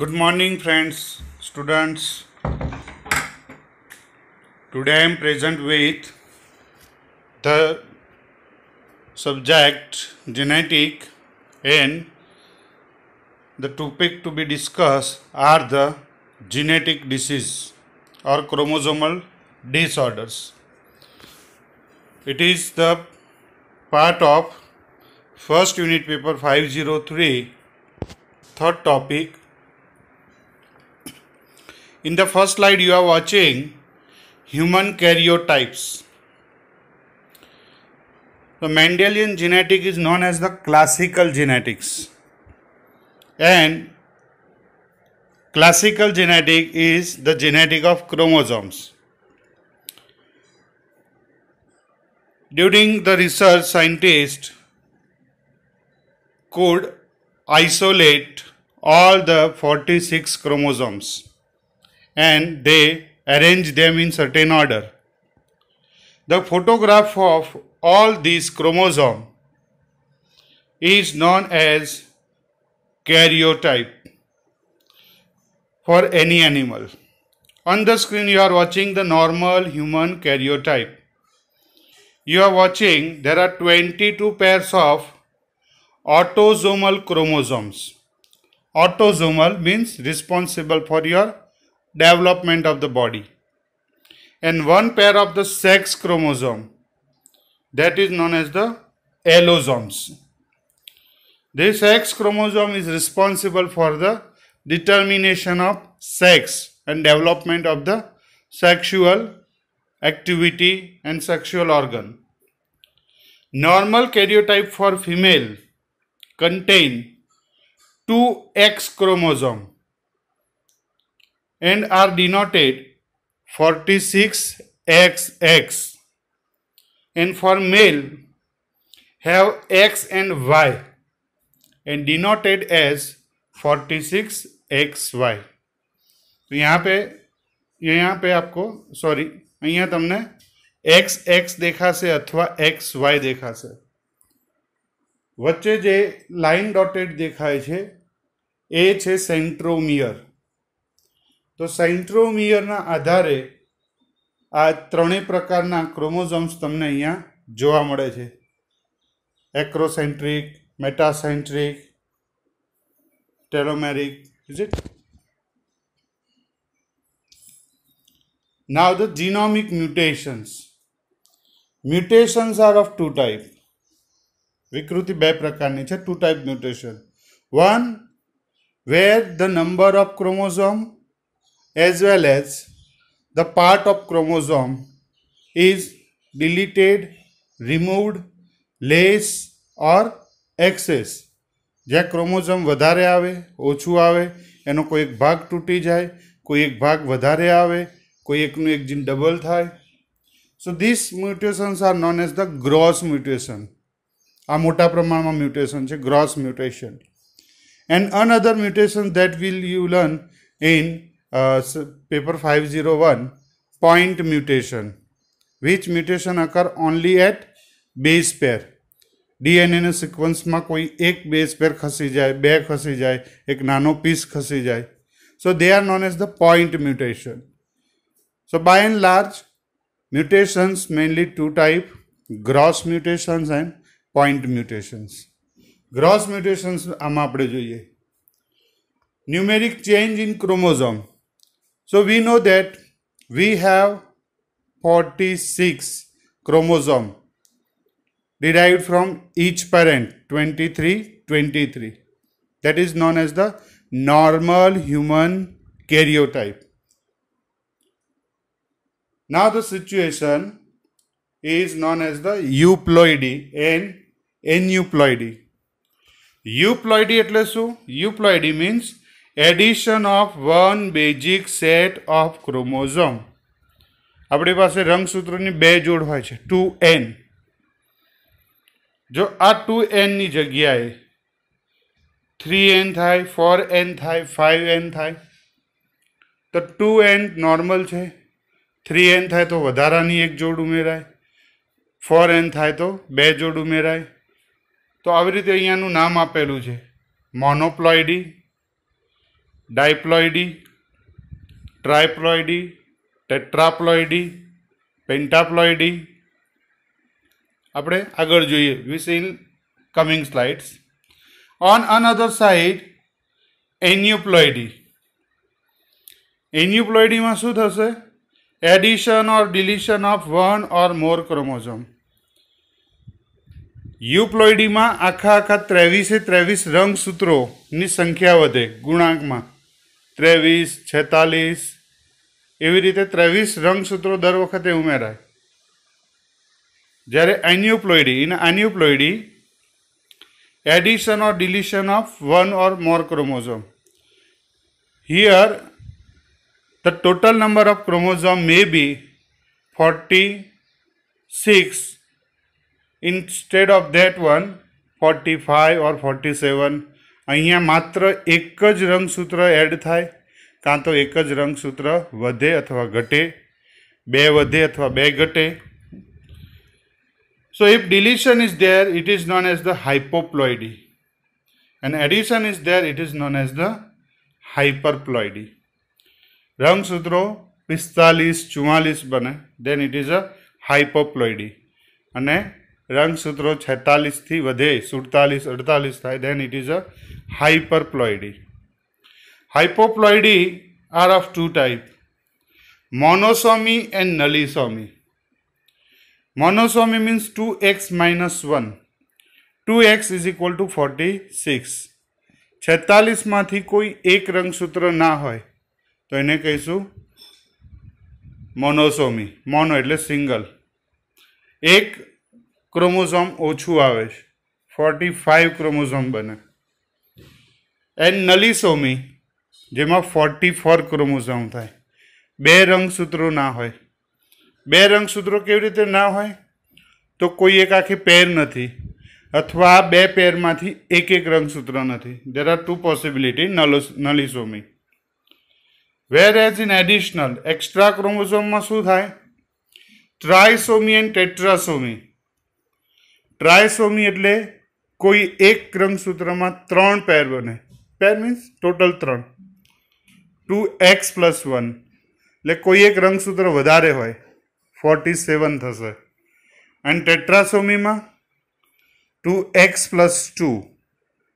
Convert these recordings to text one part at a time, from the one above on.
Good morning, friends, students. Today I am present with the subject genetic, and the topic to be discussed are the genetic disease or chromosomal disorders. It is the part of first unit paper 503, third topic. In the first slide you are watching human karyotypes. The Mendelian genetic is known as the classical genetics, and classical genetic is the genetic of chromosomes. During the research, scientists could isolate all the 46 chromosomes and they arrange them in certain order. The photograph of all these chromosomes is known as karyotype for any animal. On the screen you are watching the normal human karyotype. You are watching there are 22 pairs of autosomal chromosomes. Autosomal means responsible for your development of the body, and one pair of the sex chromosome, that is known as the allosomes. This X chromosome is responsible for the determination of sex and development of the sexual activity and sexual organ. Normal karyotype for female contain 2 X chromosome and are denoted 46XX, and for male have X and Y and denoted as 46XY. तो यहाँ पे आपको અહીંયા તમને XX દેખાશે अथवा XY દેખાશે. વચ્ચે જે લાઇન ડોટેડ દેખાય છે એ છે સેન્ટ્રોમિયર. તો સેન્ટ્રોમિયરના આધારે આ ત્રણેય પ્રકારના ક્રોમોઝોમ્સ તમને અહીંયા જોવા મળે છે. એક્રોસેન્ટ્રિક, મેટાસેન્ટ્રિક, ટેલોમેરિક. Is it? Now the genomic mutations. Mutations are of two types. વિકૃતિ બે પ્રકારની છે. Two type mutation. One, where the number of chromosome as well as the part of chromosome is deleted, removed, less or excess. જ્યાં chromosome વધારે આવે, ઓછું આવે, એનો કોઈ એક ભાગ તૂટી જાય, કોઈ એક ભાગ વધારે આવે, કોઈ એકનું એક જીન ડબલ થાય. So these mutations are known as the gross mutation. આ મોટા પ્રમાણમાં mutation છે, gross mutation. And another mutation that you learn in paper 501, point mutation, which mutation occur only at base pair. DNA ના સિક્વન્સમાં કોઈ એક base પેર ખસી જાય, બે ખસી જાય, એક નાનો પીસ ખસી જાય. So they are known as the point mutation. So by and large, mutations mainly two type, gross mutations and point mutations. Gross mutations આમાં આપણે જોઈએ. Numeric change in chromosome. So we know that we have 46 chromosome derived from each parent, 23. That is known as the normal human karyotype. Now the situation is known as the euploidy and aneuploidy. Euploidy એટલે શું? Euploidy means addition of one basic set of chromosome. આપણી પાસે રંગસૂત્રોની બે જોડ હોય છે, 2n. જો આ 2n ની જગ્યાએ 3n થાય, 4n થાય, 5n થાય, તો 2n નોર્મલ છે, 3n થાય તો વધારાની એક જોડ ઉમેરાય, 4n થાય તો બે જોડ ઉમેરાય. તો આવી રીતે અહીંયાનું નામ આપેલું છે મોનોપ્લોઇડી. ડાયપ્લોઇડી, ટ્રાયપ્લોઇડી, ટેટ્રાપ્લોઇડી, પેન્ટાપ્લોઇડી. આપણે આગળ જોઈએ, we see in coming slides. On another side aneuploidy. એન્યુપ્લોઇડીમાં શું થશે? Addition or deletion of one or more chromosome. યુપ્લોઇડીમાં આખા 23 રંગસૂત્રોની સંખ્યા વધે ગુણાંકમાં, 23, 46, એવી રીતે 23 રંગસૂત્રો દર વખતે ઉમેરાય. જ્યારે એન્યુપ્લોઇડી, in એન્યુપ્લોઇડી addition or deletion of one or more chromosome. Here the total number of chromosome may be 46, instead of that one 45 or 47. અહીંયા માત્ર એક જ રંગસૂત્ર એડ થાય, કાં તો એક જ રંગસૂત્ર વધે અથવા ઘટે, બે વધે અથવા બે ઘટે. So if deletion is there, it is known as the hypoploidy, and addition is there, it is known as the hyperploidy. રંગસૂત્રો 45, 44 બને, then it is a hypoploidy. અને રંગસૂત્રો 46 થી વધે, 47, 48 થાય, then it is a hyperploidy. Hypoploidy are of two types, monosomy and nullisomy. Monosomy means 2x minus 1. 2x is equal to 46. 46 માંથી કોઈ એક રંગસૂત્ર ના હોય તો એને કહીશું મોનોસોમી. મોનો એટલે સિંગલ, એક ક્રોમોઝોમ ઓછું આવે છે, 45 ક્રોમોઝોમ બને. એન્ડ નલિસોમી, જેમાં 44 ક્રોમોઝોમ થાય. બે રંગસૂત્રો ના હોય. બે રંગસૂત્રો કેવી રીતે ના હોય? તો કોઈ એક આખી પેર નથી, અથવા બે પેરમાંથી એક એક રંગસૂત્ર નથી. There are two possibility nullisomy. Whereas in additional, extra ક્રોમોઝોમમાં શું થાય? ટ્રાયસોમી એન્ડ ટેટ્રાસોમી. ટ્રાયસોમી એટલે કોઈ એક રંગસૂત્રમાં 3 પેર બને. પેર મીન્સ ટોટલ 3, 2x + 1. એટલે કોઈ એક રંગસૂત્ર વધારે હોય, 47 થશે. અને ટેટ્રાસોમીમાં 2x + 2,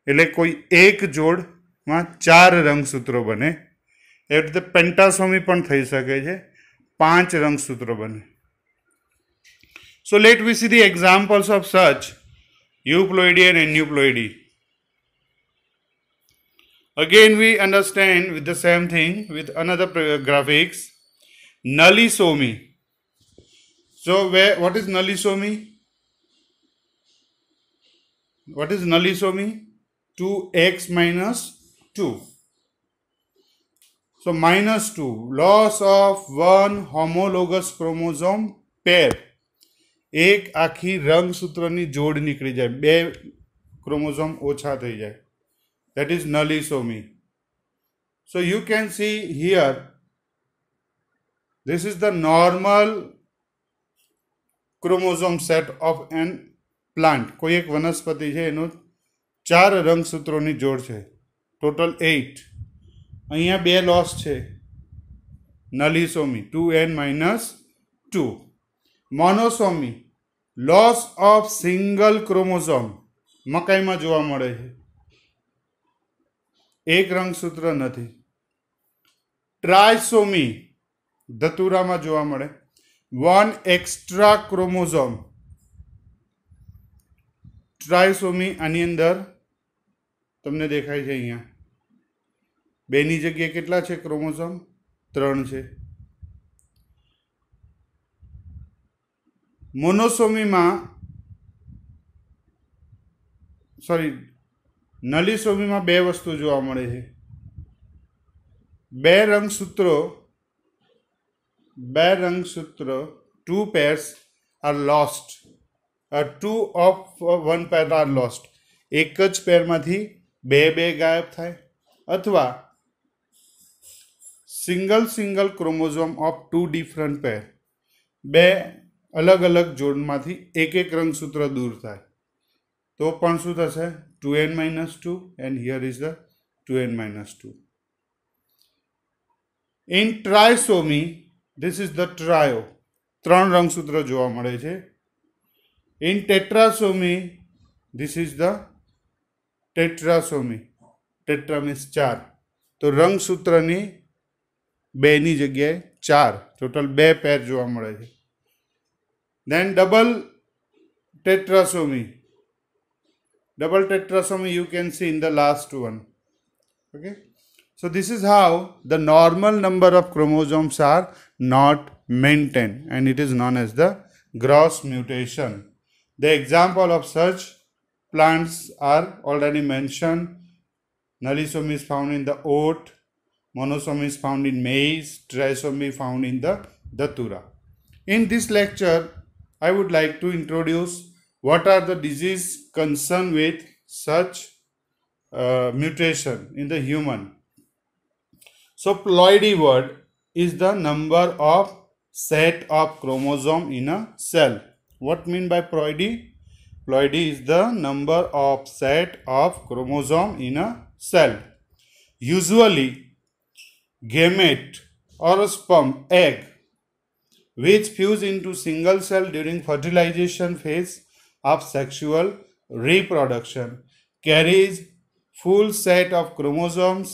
એટલે કોઈ એક જોડમાં 4 રંગસૂત્રો બને. એ રીતે પેન્ટાસોમી પણ થઈ શકે છે, 5 રંગસૂત્રો બને. So let we see the examples of such euploidy and aneuploidy. Again we understand with the same thing with another graphics. Nullisomy. So what is nullisomy? What is nullisomy? 2x minus 2. So minus 2. Loss of one homologous chromosome pair. એક આખી રંગસૂત્રની જોડ નીકળી જાય, બે chromosome ઓછા થઈ જાય. That is nullisomy. So you can see here, this is the normal chromosome set of an plant. કોઈ એક વનસ્પતિ છે, એનો 4 રંગસૂત્રોની જોડ છે, ટોટલ 8. અહીંયા 2 લોસ છે, nullisomy 2n-2. Monosomy, loss of single chromosome, મકાઈમાં જોવા મળે છે, એક રંગસૂત્ર નથી. ટ્રાયસોમી, ધતુરામાં જોવા મળે, 1 એક્સ્ટ્રા ક્રોમોઝોમ. ટ્રાયસોમી આની અંદર તમને દેખાય છે, અહીંયા 2ની જગ્યાએ કેટલા છે ક્રોમોઝોમ? 3 છે. મોનોસોમીમાં, નલિસોમીમાં 2 વસ્તુ જોવા મળે છે. 2 રંગસૂત્રો, 2 pairs are lost. 2 of one pair are lost. એક જ પેરમાંથી 2 ગાયબ થાય, અથવા સિંગલ ક્રોમોઝોમ ઓફ 2 ડિફરન્ટ પેર, 2 અલગ અલગ જોડમાંથી એક રંગસૂત્ર દૂર થાય, તો પણ શું થશે? 2n-2, and here is the 2n-2. In trisomy, this is the trio, 3 રંગસૂત્ર જોવા મળે છે. In tetrasomy, this is the tetrasomy. Tetra means 4. તો રંગસૂત્રની 2 ની જગ્યાએ 4, ટોટલ 2 પેર જોવા મળે છે. Then double tetrasomy. Double tetrasomy you can see in the last one. Okay. So this is how the normal number of chromosomes are not maintained, and it is known as the gross mutation. The example of such plants are already mentioned. Nullisomy is found in the oat, monosomy is found in maize, trisomy found in the datura. In this lecture, I would like to introduce what are the diseases concerned with such mutation in the human. So ploidy word is the number of set of chromosome in a cell. What mean by ploidy? Ploidy is the number of set of chromosome in a cell. Usually gamete or a sperm egg which fuse into single cell during fertilization phase of sexual reproduction carries full set of chromosomes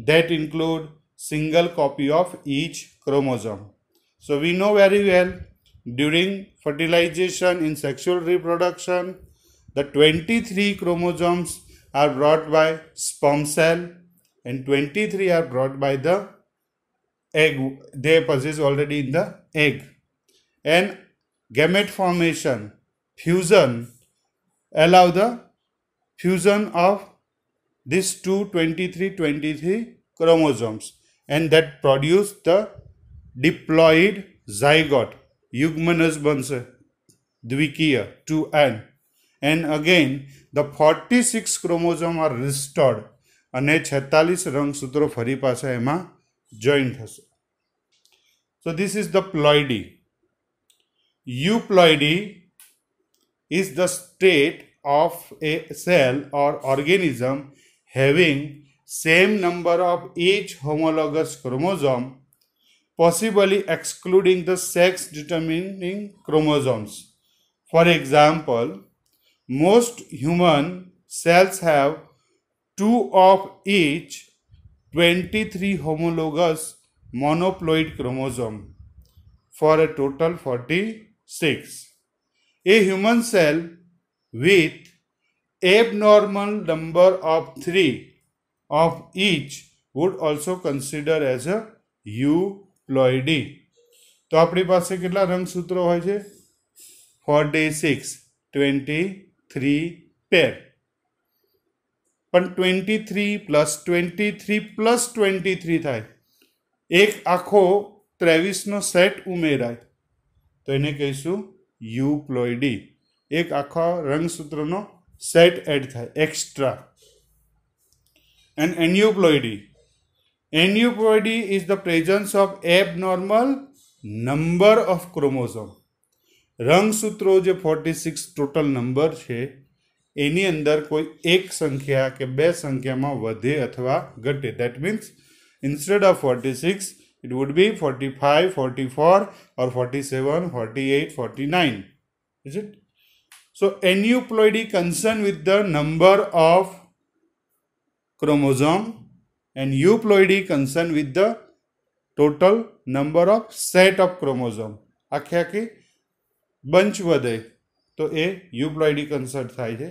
that include single copy of each chromosome. So we know very well, during fertilization in sexual reproduction, the 23 chromosomes are brought by sperm cell and 23 are brought by the egg. They possess already in the egg. And gamete formation, fusion, allow the fusion of these two 23 chromosomes, and that produce the diploid zygote. युग्मनस Banse द्विकीय 2n, and again the 46 chromosome are restored અને 46 રંગસૂત્રો ફરી પાછા એમાં join થશે. So this is the ploidy. Euploidy is the state of a cell or organism having same number of each homologous chromosome, possibly excluding the sex determining chromosomes. For example, most human cells have 2 of each 23 homologous monoploid chromosome for a total 46. A human cell with abnormal number of 3 of each would also consider as a euploidy. તો આપણી પાસે કેટલા રંગસૂત્રો હોય છે? 46, 23 પેર. પણ 23 plus 23 plus 23 થાય, એક આખો 23નો સેટ ઉમેરાય, તો એને કહીશું યુપ્લોઇડી. એક આખા રંગસૂત્રનો સેટ એડ થાય, extra. And aneuploidy. Aneuploidy is the presence of abnormal number of chromosome. રંગસૂત્રો જે 46 ટોટલ નંબર છે એની અંદર કોઈ એક સંખ્યા કે બે સંખ્યામાં વધે અથવા ઘટે. That means instead of 46 it would be 45, 44 or 47, 48, 49. Is it? So aneuploidy concern with the number of chromosome and euploidy concern with the total number of set of chromosome. આખી બંચ વધે તો એ યુપ્લોઇડી કન્સર્ટ થાય છે.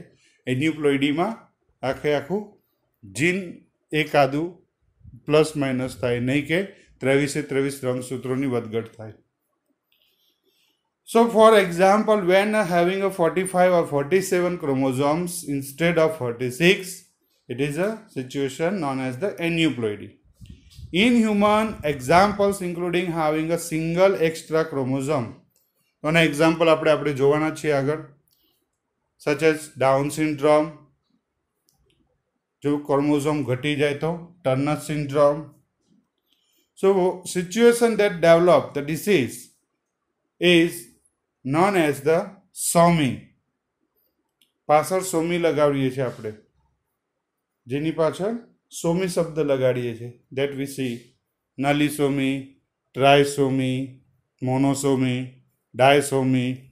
એન્યુપ્લોઇડીમાં આખું જીન એકાદું plus minus થાય, નહીં કે 23 રંગસૂત્રોની વધઘટ થાય. So for example, when having a 45 or 47 chromosomes instead of 46, it is a situation known as the aneuploidy. In human, examples including having a single extra chromosome. One example આપણે જોવાના છીએ આગળ, such as Down syndrome, જો chromosome ઘટી જાય તો Turner syndrome. So situation that develop the disease is known as the SOMI. પાછળ સોમી લગાડીએ છીએ આપણે, જેની પાછળ સોમી શબ્દ લગાડીએ છીએ, that we see nalisomy, trisomy, monosomy, disomy.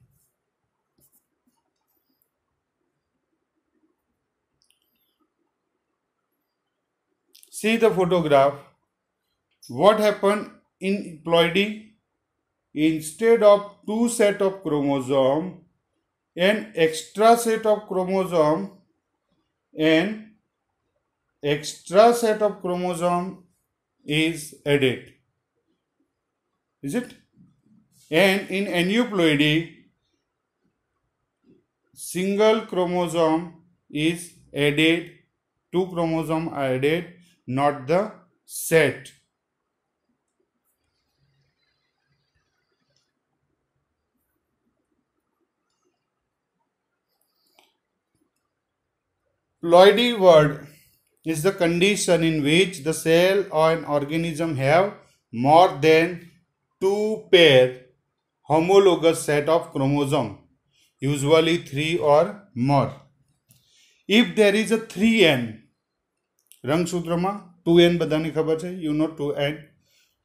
See the photograph. What happened in ploidy? Instead of two set of chromosome, an extra set of chromosome is added. Is it? And in aneuploidy, single chromosome is added, two chromosomes are added, not the set. Ploidy word is the condition in which the cell or an organism have more than two pair homologous set of chromosome, usually 3 or more. If there is a 3n, રંગસૂત્રમાં 2n બધાની ખબર છે, you know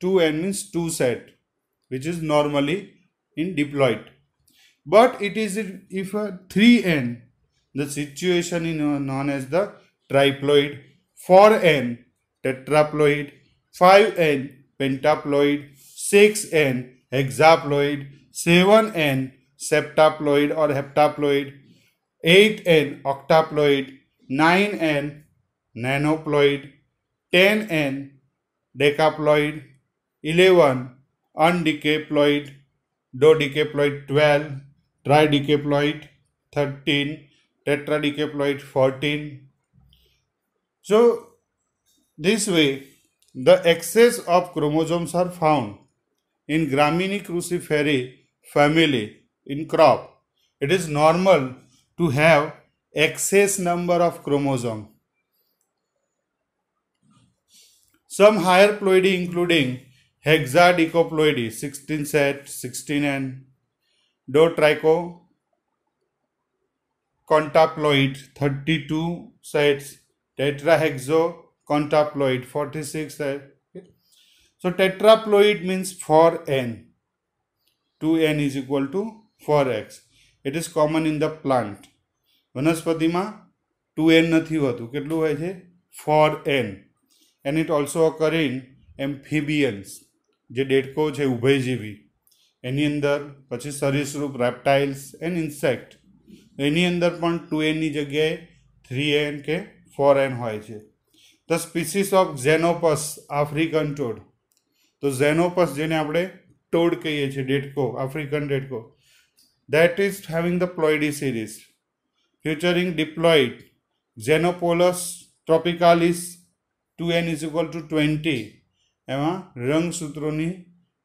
2n means 2 set, which is normally in diploid. But it is if a 3n, the situation is known as the triploid, 4n tetraploid, 5n pentaploid, 6n hexaploid, 7n septaploid or heptaploid, 8n octaploid, 9n nanoploid, 10n decaploid, 11 undecaploid, dodecaploid, 12 tridecaploid, 13 tetradecaploid, 14. So this way the excess of chromosomes are found in Gramineae cruciferae family in crop. It is normal to have excess number of chromosomes. Some higher ploidy including hexadecaploidy 16 set 16n, dotrichocontaploid 32 sets, tetrahexocontaploid 46 sets. So tetraploid means 4n, 2n is equal to 4x. It is common in the plant. વનસ્પતિમાં 2n નથી હોતું, કેટલું હોય છે? 4n. And it also occur in amphibians, જે દેડકો છે ઉભયજીવી, એની અંદર પછી સરીસૃપ reptiles and insect, એની અંદર પણ 2n ની જગ્યાએ 3n કે 4n હોય છે. The species of Xenopus African Tod, તો ઝેનોપસ જેને આપણે ટોડ કહીએ છીએ, દેડકો, African દેડકો, that is having the ploidy series featuring diploid Xenopolus tropicalis, 2n is equal to 20. એમાં રંગસૂત્રોની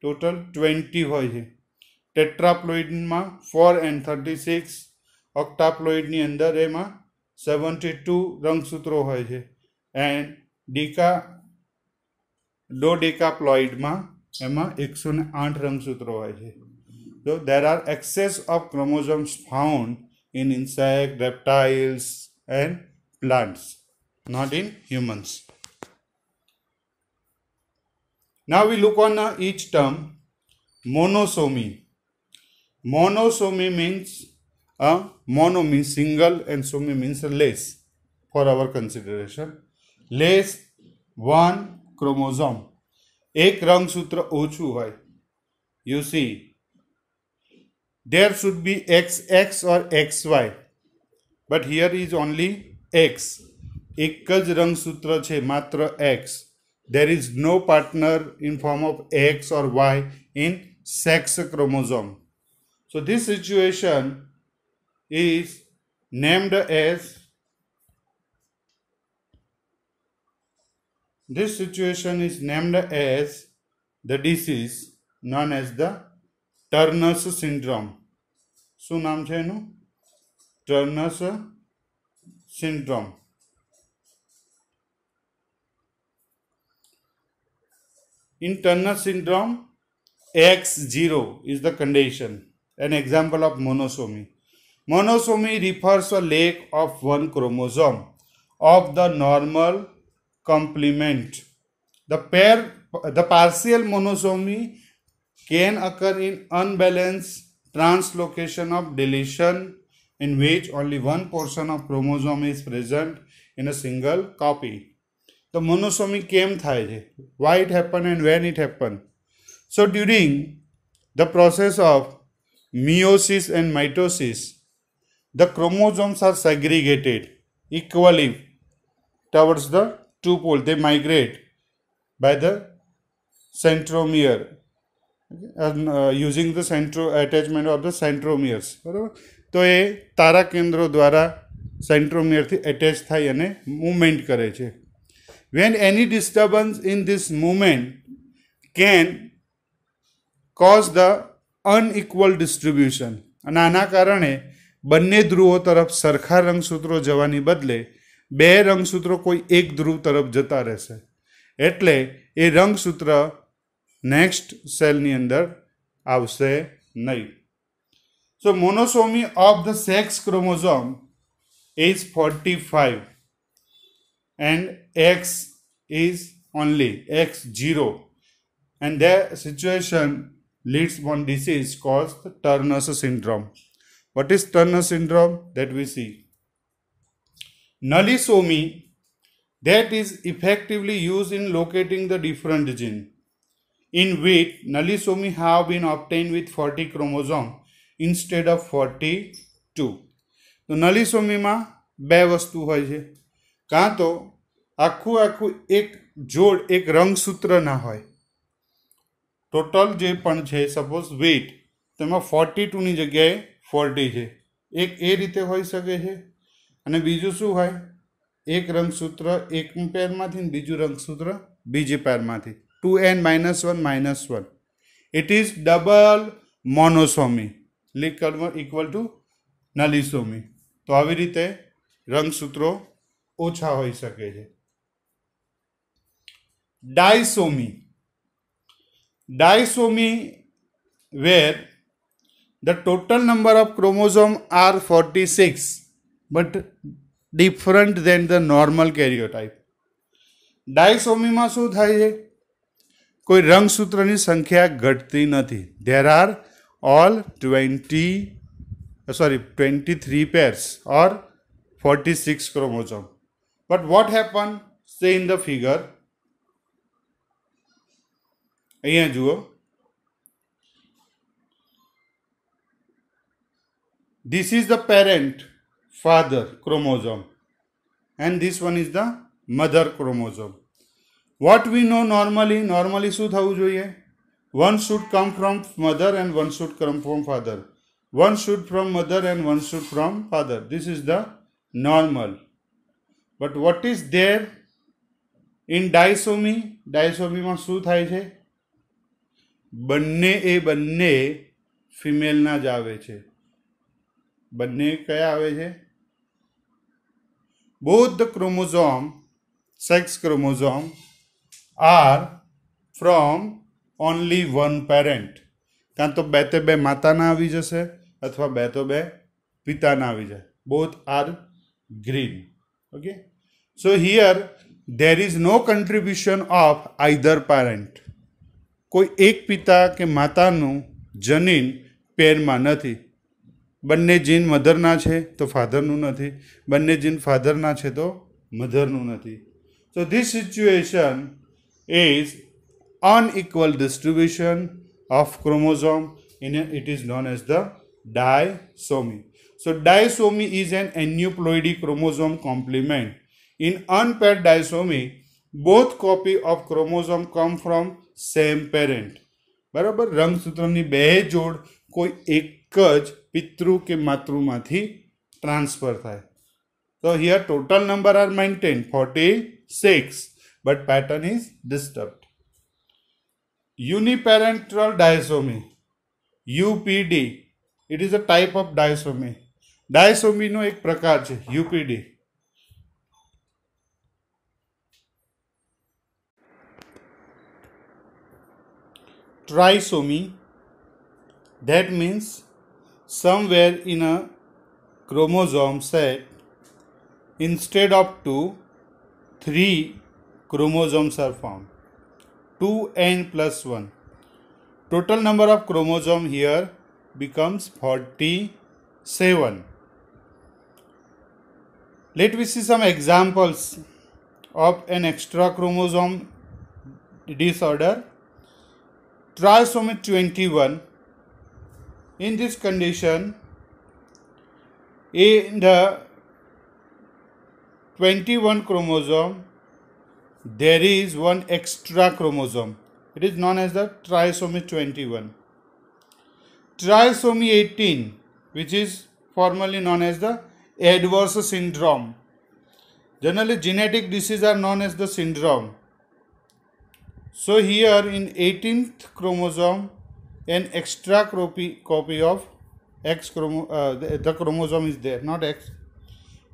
ટોટલ 20 હોય છે. ટેટ્રાપ્લોઇડમાં 4n 36, ઓક્ટાપ્લોઇડની અંદર એમાં 72 રંગસૂત્રો હોય છે, એન્ડ ડોડેકાપ્લોઇડમાં એમાં 108 રંગસૂત્રો હોય છે. So there are excess of chromosomes found in insects, reptiles and plants, not in humans. Now we look on each term. Monosomy. Monosomy means mono means single and somy means less for our consideration. Less one chromosome. એક રંગસૂત્ર ઓછું હોય. You see, there should be XX or XY, but here is only X. એક જ રંગસૂત્ર છે, માત્ર X. There is no partner in form of X or Y in sex chromosome. So this situation is named as the disease known as the Turner's syndrome. શું નામ છે એનું? Turner's syndrome. In Turner syndrome, X0 is the condition, an example of monosomy. Monosomy refers to a lack of one chromosome of the normal complement The partial monosomy can occur in unbalanced translocation of deletion in which only one portion of chromosome is present in a single copy. The monosomy કેમ થાય છે? Why it happen and when it happen? So during the process of meiosis and mitosis, the chromosomes are segregated equally towards the two poles. They migrate by the centromere, using the attachment of the centromeres. બરાબર? તો એ તારા કેન્દ્રો દ્વારા સેન્ટ્રોમિયરથી attach થાય અને movement કરે છે. When any disturbance in this movement can cause the unequal distribution, અને આના કારણે બંને ધ્રુવો તરફ સરખા રંગસૂત્રો જવાની બદલે બે રંગસૂત્રો કોઈ એક ધ્રુવ તરફ જતા રહેશે. એટલે એ રંગસૂત્ર નેક્સ્ટ સેલની અંદર આવશે નહીં. So monosomy of the sex chromosome is 45 and X is only X0, and the situation leads one disease called Turner's syndrome. What is Turner syndrome? That we see. Nullisomy, that is effectively used in locating the different gene, in which nullisomy have been obtained with 40 chromosome instead of 42. તો નલિસોમીમાં બે વસ્તુ હોય છે. કાં તો આખું એક જોડ એક રંગસૂત્ર ના હોય. ટોટલ જે પણ છે સપોઝ વેઇટ તેમાં 42ની જગ્યાએ 40 છે. એક એ રીતે હોઈ શકે છે. અને બીજું શું હોય? એક રંગસૂત્ર એક પેરમાંથી ને બીજું રંગસૂત્ર બીજી પેરમાંથી. 2n-1 It is double monosomy equal to nullisomy. તો આવી રીતે રંગસૂત્રો ઓછા હોઈ શકે છે. Disomy, where the total number of chromosomes are 46 but different than the normal karyotype. ડાયસોમીમાં શું થાય છે? કોઈ રંગસૂત્રની સંખ્યા ઘટતી નથી. There are all 23 pairs or 46 chromosomes. But what happened? Say in the figure. અહીંયા જુઓ. This is the parent father chromosome and this one is the mother chromosome. What we know normally શું થવું જોઈએ? One should come from mother and one should come from father. One should from mother and one should from father. This is the normal. But what is there in disomy? ડાયસોમીમાં શું થાય છે? બંને ફિમેલના જ આવે છે. બંને કયા આવે છે? Both the chromosome, sex chromosome, are from only one parent. કાં તો બે તે બે માતાના આવી જશે અથવા બે તો બે પિતાના આવી જાય. Both are green. Okay. So here there is no contribution of either parent. કોઈ એક પિતા કે માતાનું જનીન પેરમાં નથી. બંને જીન મધરના છે તો ફાધરનું નથી. બંને જીન ફાધરના છે તો મધરનું નથી. So this situation is unequal distribution of chromosome. It is known as the disomy. So disomy is an aneuploidy chromosome complement. In unpaired disomy, both copy of chromosome come from same parent. બરાબર? રંગસૂત્રની બે જોડ કોઈ એક જ પિતૃ કે માતૃમાંથી transfer થાય. So here total number are maintained 46, but pattern is disturbed. Uniparental disomy, UPD. It is a type of disomy. Disomy નો એક પ્રકાર છે UPD. Trisomy, that means somewhere in a chromosome set instead of 2, 3 chromosomes are found. 2n plus 1. Total number of chromosome here becomes 47. Let me see some examples of an extra chromosome disorder. Trisomy 21. In this condition, in the 21 chromosome, there is one extra chromosome. It is known as the trisomy 21. Trisomy 18, which is formerly known as the adverse syndrome. Generally, genetic diseases are known as the syndrome. So here in 18th chromosome, an extra copy of X the chromosome is there, not X.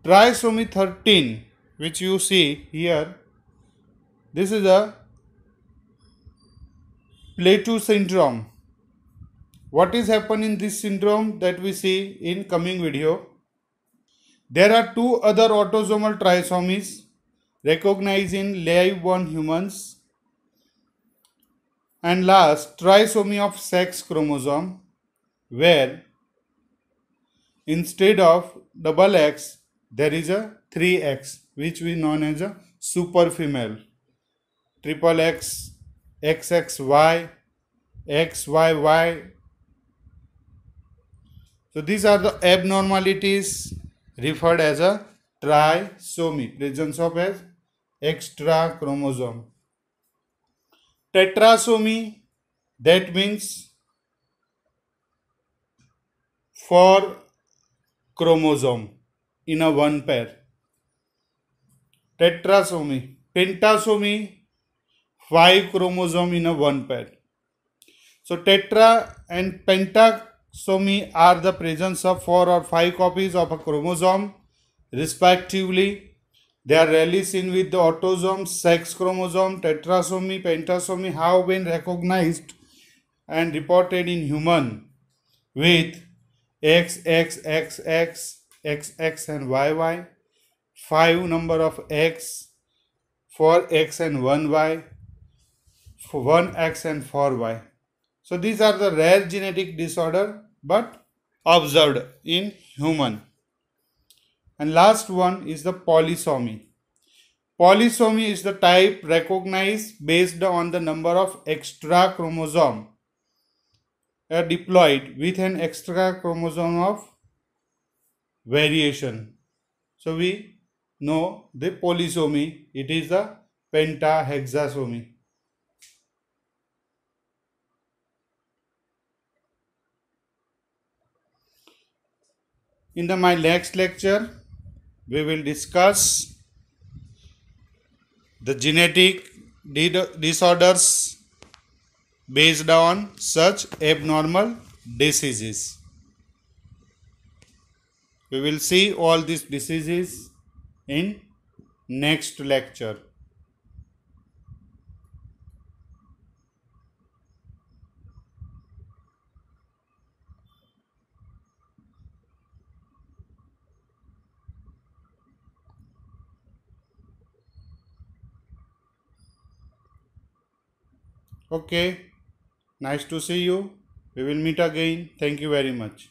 Trisomy 13, which you see here, this is a Plateau syndrome. What is happening in this syndrome that we see in coming video? There are two other autosomal trisomies recognized in live born humans. And last, trisomy of sex chromosome, where instead of double X, there is a 3X, which we known as a super female. Triple X, XXY, XYY. So these are the abnormalities referred as a trisomy, presence of as extra chromosome. Tetrasomy, that means 4 chromosome in a one pair. Tetrasomy. Pentasomy, 5 chromosome in a one pair. So tetra and pentasomy are the presence of 4 or 5 copies of a chromosome respectively. They are rarely seen with the autosomes. Sex chromosome, tetrasomy, pentasomy have been recognized and reported in human with XXXX, XX and YY, 5 number of X, 4X and 1Y, 1X and 4Y. So these are the rare genetic disorder but observed in human. And last one is the polysomy. Polysomy is the type recognized based on the number of extra chromosome diploid with an extra chromosome of variation. So we know the polysomy, it is the pentahexasomy. In my next lecture, we will discuss the genetic disorders based on such abnormal diseases. We will see all these diseases in next lecture. Okay, nice to see you. We will meet again. Thank you very much.